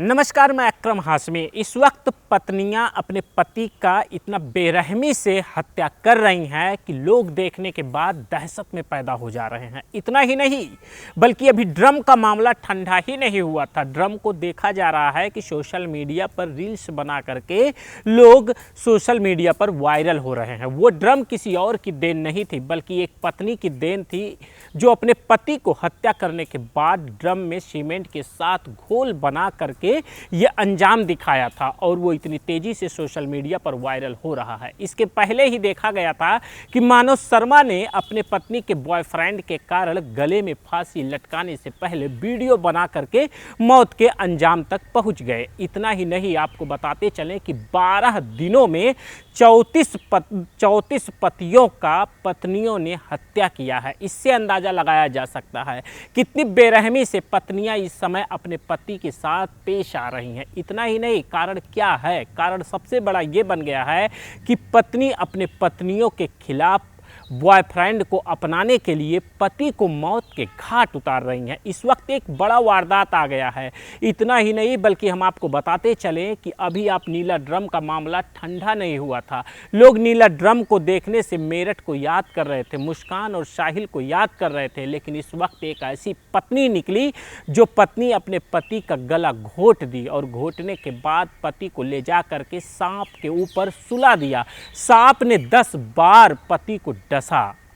नमस्कार, मैं अकरम हाशमी। इस वक्त पत्नियां अपने पति का इतना बेरहमी से हत्या कर रही हैं कि लोग देखने के बाद दहशत में पैदा हो जा रहे हैं। इतना ही नहीं बल्कि अभी ड्रम का मामला ठंडा ही नहीं हुआ था। ड्रम को देखा जा रहा है कि सोशल मीडिया पर रील्स बना करके लोग सोशल मीडिया पर वायरल हो रहे हैं। वो ड्रम किसी और की देन नहीं थी बल्कि एक पत्नी की देन थी जो अपने पति को हत्या करने के बाद ड्रम में सीमेंट के साथ घोल बना करके ये अंजाम दिखाया था और वो इतनी तेजी से सोशल मीडिया पर वायरल हो रहा है। इसके पहले ही देखा गया था कि मानव शर्मा ने अपने पत्नी के बॉयफ्रेंड के कारण गले में फांसी लटकाने से पहले वीडियो बना करके मौत के अंजाम तक पहुंच गए। इतना ही नहीं, आपको बताते चलें कि 12 दिनों में 34 पतियों का पत्नियों ने हत्या किया है। इससे अंदाज़ा लगाया जा सकता है कितनी बेरहमी से पत्नियां इस समय अपने पति के साथ पेश आ रही हैं। इतना ही नहीं, कारण क्या है? कारण सबसे बड़ा ये बन गया है कि पत्नी अपने पत्नियों के खिलाफ बॉयफ्रेंड को अपनाने के लिए पति को मौत के घाट उतार रही हैं। इस वक्त एक बड़ा वारदात आ गया है। इतना ही नहीं बल्कि हम आपको बताते चलें कि अभी आप नीला ड्रम का मामला ठंडा नहीं हुआ था। लोग नीला ड्रम को देखने से मेरठ को याद कर रहे थे, मुस्कान और साहिल को याद कर रहे थे, लेकिन इस वक्त एक ऐसी पत्नी निकली जो पत्नी अपने पति का गला घोट दी और घोटने के बाद पति को ले जा करके सांप के ऊपर सुला दिया। सांप ने 10 बार पति को डसा।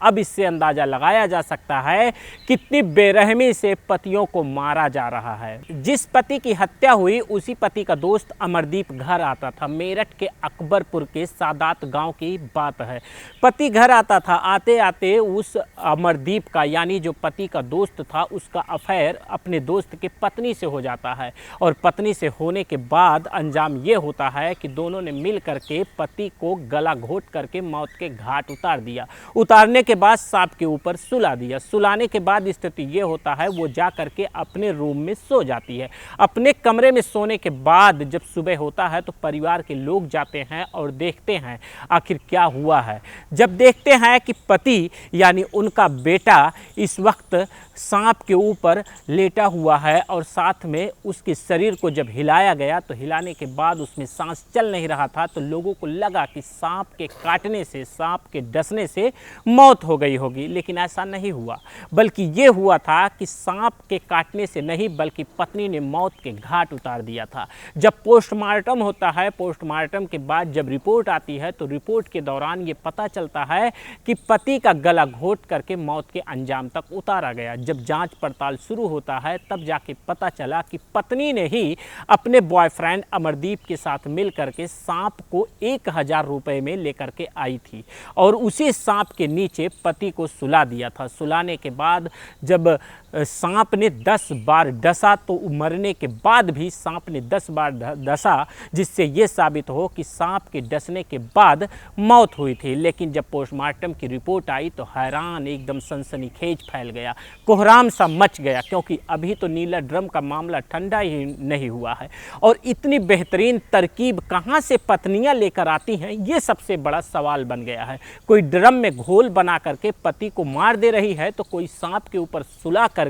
अब इससे अंदाज़ा लगाया जा सकता है कितनी बेरहमी से पतियों को मारा जा रहा है। जिस पति की हत्या हुई उसी पति का दोस्त अमरदीप घर आता था। मेरठ के अकबरपुर के सादात गांव की बात है। पति घर आता था, आते आते उस अमरदीप का यानी जो पति का दोस्त था उसका अफेयर अपने दोस्त के पत्नी से हो जाता है और पत्नी से होने के बाद अंजाम ये होता है कि दोनों ने मिल करके पति को गला घोट करके मौत के घाट उतार दिया। उतारने के बाद सांप के ऊपर सुला दिया। सुलाने के बाद स्थिति ये होता है वो जा करके अपने रूम में सो जाती है। अपने कमरे में सोने के बाद जब सुबह होता है तो परिवार के लोग जाते हैं और देखते हैं आखिर क्या हुआ है। जब देखते हैं कि पति यानी उनका बेटा इस वक्त सांप के ऊपर लेटा हुआ है और साथ में उसके शरीर को जब हिलाया गया तो हिलाने के बाद उसमें सांस चल नहीं रहा था, तो लोगों को लगा कि सांप के काटने से, सांप के डसने से मौत हो गई होगी, लेकिन ऐसा नहीं हुआ। बल्कि ये हुआ था कि सांप के काटने से नहीं बल्कि पत्नी ने मौत के घाट उतार दिया था। जब पोस्टमार्टम होता है, पोस्टमार्टम के बाद जब रिपोर्ट आती है तो रिपोर्ट के दौरान ये पता चलता है कि पति का गला घोट करके मौत के अंजाम तक उतारा गया। जब जांच पड़ताल शुरू होता है तब जाके पता चला कि पत्नी ने ही अपने बॉयफ्रेंड अमरदीप के साथ मिल करके सांप को 1000 रुपये में लेकर के आई थी और उसी सांप के नीचे पति को सुला दिया था। सुलाने के बाद जब सांप ने 10 बार डसा तो मरने के बाद भी सांप ने 10 बार डसा, जिससे ये साबित हो कि सांप के डसने के बाद मौत हुई थी। लेकिन जब पोस्टमार्टम की रिपोर्ट आई तो हैरान, एकदम सनसनीखेज फैल गया, कोहराम सा मच गया, क्योंकि अभी तो नीला ड्रम का मामला ठंडा ही नहीं हुआ है और इतनी बेहतरीन तरकीब कहाँ से पत्नियाँ लेकर आती हैं, ये सबसे बड़ा सवाल बन गया है। कोई ड्रम में घोल बना करके पति को मार दे रही है तो कोई सांप के ऊपर सुला करके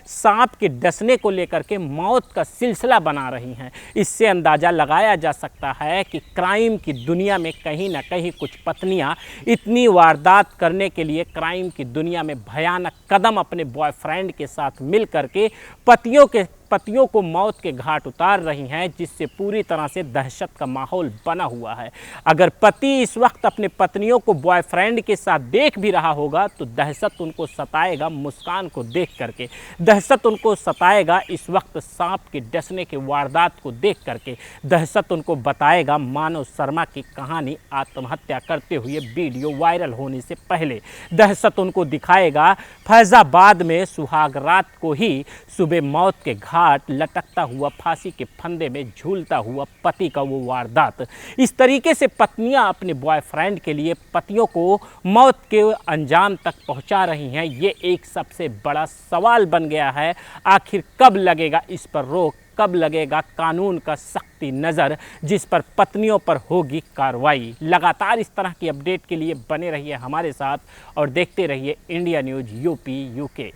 सांप के डसने को लेकर के मौत का सिलसिला बना रही हैं। इससे अंदाज़ा लगाया जा सकता है कि क्राइम की दुनिया में कहीं ना कहीं कुछ पत्नियां इतनी वारदात करने के लिए क्राइम की दुनिया में भयानक कदम अपने बॉयफ्रेंड के साथ मिल करके पतियों को मौत के घाट उतार रही हैं, जिससे पूरी तरह से दहशत का माहौल बना हुआ है। अगर पति इस वक्त अपने पत्नियों को बॉयफ्रेंड के साथ देख भी रहा होगा तो दहशत उनको सताएगा मुस्कान को देख करके, दहशत उनको सताएगा इस वक्त सांप के डसने के वारदात को देख करके, दहशत उनको बताएगा मानव शर्मा की कहानी आत्महत्या करते हुए वीडियो वायरल होने से पहले, दहशत उनको दिखाएगा फैज़ाबाद में सुहाग रात को ही सुबह मौत के घाट लटकता हुआ, फांसी के फंदे में झूलता हुआ पति का वो वारदात। इस तरीके से पत्नियां अपने बॉयफ्रेंड के लिए पतियों को मौत के अंजाम तक पहुंचा रही हैं। ये एक सबसे बड़ा सवाल बन गया है। आखिर कब लगेगा इस पर रोक, कब लगेगा कानून का सख्ती नज़र, जिस पर पत्नियों पर होगी कार्रवाई। लगातार इस तरह की अपडेट के लिए बने रहिए हमारे साथ और देखते रहिए इंडिया न्यूज़ यूपी यूके।